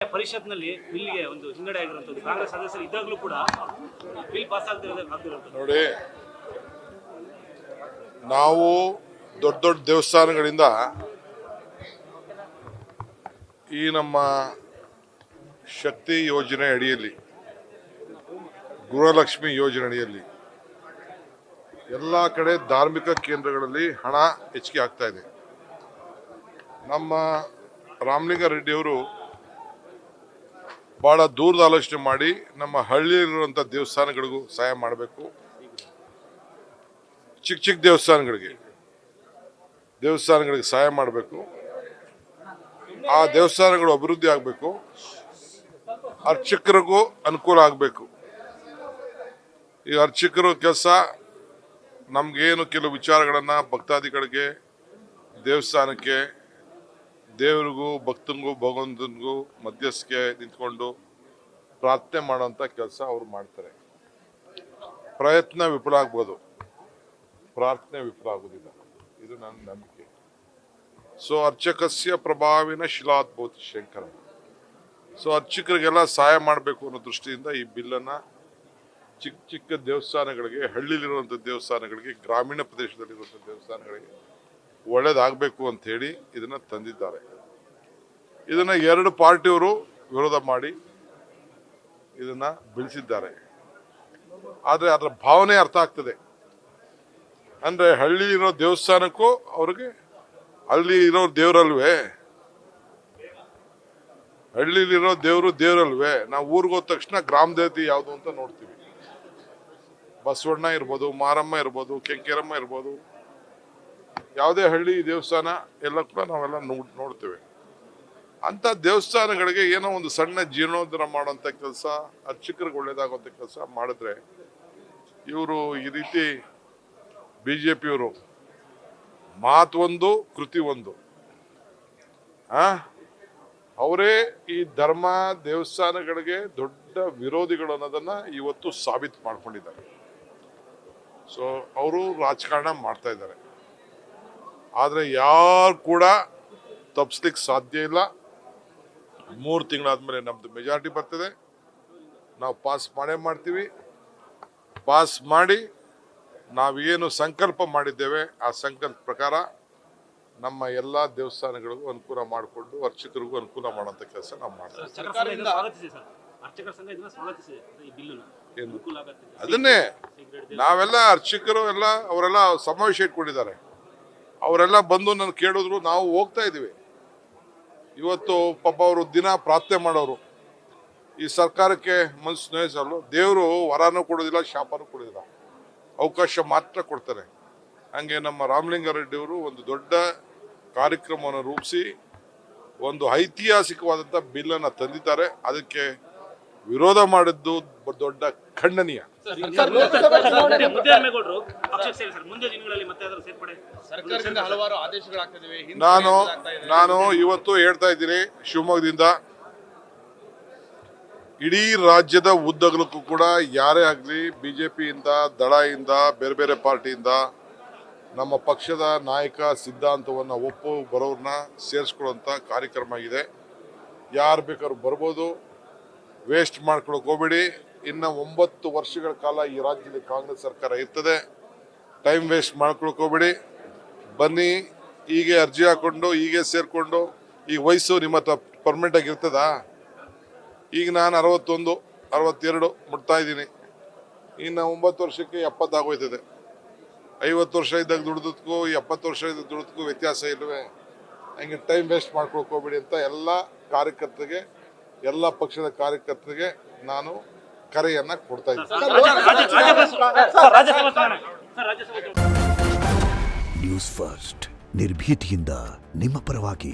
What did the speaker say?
ಪರಿಷತ್ನಲ್ಲಿ ಬಿಲ್ಗೆ ಒಂದು ಹಿನ್ನಡೆ ಆಗಿರುವಂತದ್ದು ಕಾಂಗ್ರೆಸ್ ಸದಸ್ಯರು ಇದ್ದಾಗಲೂ ಕೂಡ ಬಿಲ್ ಪಾಸ್ ಆಗ್ತಿರೋದು ನೋಡಿ. ನಾವು ದೊಡ್ಡ ದೊಡ್ಡ ದೇವಸ್ಥಾನಗಳಿಂದ ಈ ನಮ್ಮ ಶಕ್ತಿ ಯೋಜನೆ ಅಡಿಯಲ್ಲಿ, ಗೃಹಲಕ್ಷ್ಮಿ ಯೋಜನೆ ಅಡಿಯಲ್ಲಿ ಎಲ್ಲ ಕಡೆ ಧಾರ್ಮಿಕ ಕೇಂದ್ರಗಳಲ್ಲಿ ಹಣ ಹೆಚ್ಚಿಗೆ ಆಗ್ತಾ ಇದೆ. ನಮ್ಮ ರಾಮಲಿಂಗಾರೆಡ್ಡಿಯವರು ಬಹಳ ದೂರದ ಆಲೋಚನೆ ಮಾಡಿ ನಮ್ಮ ಹಳ್ಳಿಯಲ್ಲಿರುವಂಥ ದೇವಸ್ಥಾನಗಳಿಗೂ ಸಹಾಯ ಮಾಡಬೇಕು. ಚಿಕ್ಕ ಚಿಕ್ಕ ದೇವಸ್ಥಾನಗಳಿಗೆ ಸಹಾಯ ಮಾಡಬೇಕು. ಆ ದೇವಸ್ಥಾನಗಳು ಅಭಿವೃದ್ಧಿ ಆಗಬೇಕು. ಅರ್ಚಕರಿಗೂ ಅನುಕೂಲ ಆಗಬೇಕು. ಈ ಅರ್ಚಕರು ಕೆಲಸ ನಮಗೇನು ಕೆಲವು ವಿಚಾರಗಳನ್ನು ಭಕ್ತಾದಿಗಳಿಗೆ, ದೇವಸ್ಥಾನಕ್ಕೆ, ದೇವರಿಗೂ ಭಕ್ತನಿಗೂ ಭಗವಂತನಿಗೂ ಮಧ್ಯಸ್ಥಿಕೆ ನಿಂತ್ಕೊಂಡು ಪ್ರಾರ್ಥನೆ ಮಾಡೋಂಥ ಕೆಲಸ ಅವ್ರು ಮಾಡ್ತಾರೆ. ಪ್ರಯತ್ನ ವಿಫಲ ಆಗ್ಬೋದು, ಪ್ರಾರ್ಥನೆ ವಿಫಲ ಆಗೋದಿಲ್ಲ, ಇದು ನನ್ನ ನಂಬಿಕೆ. ಸೊ ಅರ್ಚಕಸ್ಯ ಪ್ರಭಾವಿನ ಶಿಲಾದ್ಭೂತಿ ಶಂಕರ. ಸೊ ಅರ್ಚಕರಿಗೆಲ್ಲ ಸಹಾಯ ಮಾಡಬೇಕು ಅನ್ನೋ ದೃಷ್ಟಿಯಿಂದ ಈ ಬಿಲ್ಲನ್ನು ಚಿಕ್ಕ ಚಿಕ್ಕ ದೇವಸ್ಥಾನಗಳಿಗೆ, ಹಳ್ಳಿಲಿರುವಂಥ ದೇವಸ್ಥಾನಗಳಿಗೆ, ಗ್ರಾಮೀಣ ಪ್ರದೇಶದಲ್ಲಿರುವಂಥ ದೇವಸ್ಥಾನಗಳಿಗೆ ಒಳ್ಳೇದಾಗಬೇಕು ಅಂತ ಹೇಳಿ ಇದನ್ನ ತಂದಿದ್ದಾರೆ. ಇದನ್ನ ಎರಡು ಪಾರ್ಟಿಯವರು ವಿರೋಧ ಮಾಡಿ ಇದನ್ನ ಬೆಳೆಸಿದ್ದಾರೆ. ಆದರೆ ಅದರ ಭಾವನೆ ಅರ್ಥ ಆಗ್ತದೆ. ಅಂದ್ರೆ ಹಳ್ಳಿಲಿರೋ ದೇವಸ್ಥಾನಕ್ಕೂ ಅವ್ರಿಗೆ ಅಲ್ಲಿ ಇರೋ ದೇವರಲ್ವೇ, ಹಳ್ಳಿಲಿರೋ ದೇವರಲ್ವೇ. ನಾವು ಊರಿಗೆ ಹೋದ ತಕ್ಷಣ ಗ್ರಾಮ ದೇವತೆ ಯಾವುದು ಅಂತ ನೋಡ್ತೀವಿ. ಬಸವಣ್ಣ ಇರ್ಬೋದು, ಮಾರಮ್ಮ ಇರ್ಬೋದು, ಕೆಂಕೇರಮ್ಮ ಇರ್ಬೋದು, ಯಾವುದೇ ಹಳ್ಳಿ ದೇವಸ್ಥಾನ ಎಲ್ಲ ಕೂಡ ನಾವೆಲ್ಲ ನೋಡ್ತೇವೆ. ಅಂತ ದೇವಸ್ಥಾನಗಳಿಗೆ ಏನೋ ಒಂದು ಸಣ್ಣ ಜೀರ್ಣೋದ್ಧಾರ ಮಾಡುವಂಥ ಕೆಲಸ, ಅರ್ಚಕರಿಗೆ ಒಳ್ಳೇದಾಗುವಂಥ ಕೆಲಸ ಮಾಡಿದ್ರೆ, ಇವರು ಈ ರೀತಿ ಬಿಜೆಪಿಯವರು ಮಾತು ಒಂದು ಕೃತಿ ಒಂದು, ಅವರೇ ಈ ಧರ್ಮ ದೇವಸ್ಥಾನಗಳಿಗೆ ದೊಡ್ಡ ವಿರೋಧಿಗಳು ಅನ್ನೋದನ್ನ ಇವತ್ತು ಸಾಬೀತು ಮಾಡ್ಕೊಂಡಿದ್ದಾರೆ. ಸೊ ಅವರು ರಾಜಕಾರಣ ಮಾಡ್ತಾ ಇದ್ದಾರೆ. ಆದರೆ ಯಾರು ಕೂಡ ತಪ್ಪಿಸ್ಲಿಕ್ಕೆ ಸಾಧ್ಯ ಇಲ್ಲ. 3 ತಿಂಗಳಾದ್ಮೇಲೆ ನಮ್ದು ಮೆಜಾರಿಟಿ ಬರ್ತದೆ. ನಾವು ಪಾಸ್ ಮಾಡೇ ಮಾಡ್ತೀವಿ. ಪಾಸ್ ಮಾಡಿ ನಾವೇನು ಸಂಕಲ್ಪ ಮಾಡಿದ್ದೇವೆ ಆ ಸಂಕಲ್ಪ ಪ್ರಕಾರ ನಮ್ಮ ಎಲ್ಲ ದೇವಸ್ಥಾನಗಳಿಗೂ ಅನುಕೂಲ ಮಾಡಿಕೊಂಡು ಅರ್ಚಕರಿಗೂ ಅನುಕೂಲ ಮಾಡುವಂಥ ಕೆಲಸ ನಾವು ಮಾಡ್ತೀವಿ. ಅದನ್ನೇ ನಾವೆಲ್ಲ ಅರ್ಚಕರು ಎಲ್ಲ ಅವರೆಲ್ಲ ಸಮಾವೇಶ ಇಟ್ಕೊಂಡಿದ್ದಾರೆ. ಅವರೆಲ್ಲ ಬಂದು ನನ್ನ ಕೇಳಿದ್ರು, ನಾವು ಹೋಗ್ತಾ ಇದ್ದೀವಿ. ಇವತ್ತು ಪಾಪ ಅವರು ದಿನ ಪ್ರಾರ್ಥನೆ ಮಾಡೋರು. ಈ ಸರ್ಕಾರಕ್ಕೆ ಮನಸ್ಸು ನೋಯಿಸಲು ದೇವರು ವರನೂ ಕೊಡೋದಿಲ್ಲ, ಶಾಪನೂ ಕೊಡೋದಿಲ್ಲ, ಅವಕಾಶ ಮಾತ್ರ ಕೊಡ್ತಾರೆ. ಹಂಗೆ ನಮ್ಮ ರಾಮಲಿಂಗಾರೆಡ್ಡಿಯವರು ಒಂದು ದೊಡ್ಡ ಕಾರ್ಯಕ್ರಮವನ್ನು ರೂಪಿಸಿ ಒಂದು ಐತಿಹಾಸಿಕವಾದಂಥ ಬಿಲ್ಲನ್ನು ತಂದಿದ್ದಾರೆ. ಅದಕ್ಕೆ ವಿರೋಧ ಮಾಡಿದ್ದು ದೊಡ್ಡ ಖಂಡನೀಯ. ನಾನು ಇವತ್ತು ಹೇಳ್ತಾ ಇದ್ದೀನಿ, ಶಿವಮೊಗ್ಗದಿಂದ ಇಡೀ ರಾಜ್ಯದ ಉದ್ದಗಲಕ್ಕೂ ಕೂಡ ಯಾರೇ ಆಗಲಿ, ಬಿಜೆಪಿಯಿಂದ, ದಳದಿಂದ, ಬೇರೆ ಬೇರೆ ಪಾರ್ಟಿಯಿಂದ ನಮ್ಮ ಪಕ್ಷದ ನಾಯಕ ಸಿದ್ಧಾಂತವನ್ನು ಒಪ್ಪು ಬರೋರನ್ನ ಸೇರಿಸ್ಕೊಳ್ಳುವಂಥ ಕಾರ್ಯಕ್ರಮ ಇದೆ. ಯಾರು ಬೇಕಾದ್ರೂ ಬರ್ಬೋದು, ವೇಸ್ಟ್ ಮಾಡ್ಕೊಳಕ್ಕೆ ಹೋಗ್ಬೇಡಿ. ಇನ್ನು 9 ವರ್ಷಗಳ ಕಾಲ ಈ ರಾಜ್ಯದಲ್ಲಿ ಕಾಂಗ್ರೆಸ್ ಸರ್ಕಾರ ಇರ್ತದೆ. ಟೈಮ್ ವೇಸ್ಟ್ ಮಾಡ್ಕೊಳಕ್ಕೆ ಹೋಗ್ಬೇಡಿ. ಬನ್ನಿ, ಹೀಗೆ ಅರ್ಜಿ ಹಾಕೊಂಡು ಹೀಗೆ ಸೇರಿಕೊಂಡು. ಈಗ ವಯಸ್ಸು ನಿಮ್ಮ ಹತ್ರ ಪರ್ಮನೆಂಟ್ ಆಗಿರ್ತದಾ? ಈಗ ನಾನು 61, 62 ಮುಟ್ತಾ ಇದ್ದೀನಿ. ಇನ್ನು 9 ವರ್ಷಕ್ಕೆ 70 ಆಗೋಯ್ತದೆ. 50 ವರ್ಷ ಇದ್ದಾಗ ದುಡಿದಕ್ಕೂ 70 ವರ್ಷ ಇದ್ದಾಗ ದುಡಿದಕ್ಕೂ ವ್ಯತ್ಯಾಸ ಇಲ್ಲವೇ? ಹಂಗೆ ಟೈಮ್ ವೇಸ್ಟ್ ಮಾಡ್ಕೊಳಕ್ಕೆ ಹೋಗ್ಬೇಡಿ ಅಂತ ಎಲ್ಲ ಕಾರ್ಯಕರ್ತರಿಗೆ, ಎಲ್ಲ ಪಕ್ಷದ ಕಾರ್ಯಕರ್ತರಿಗೆ ನಾನು ಕರೆಯನ್ನ ಕೊಡ್ತಾ ಇದ್ದೀನಿ. ನ್ಯೂಸ್ ಫಸ್ಟ್, ನಿರ್ಭೀತಿಯಿಂದ ನಿಮ್ಮ ಪರವಾಗಿ.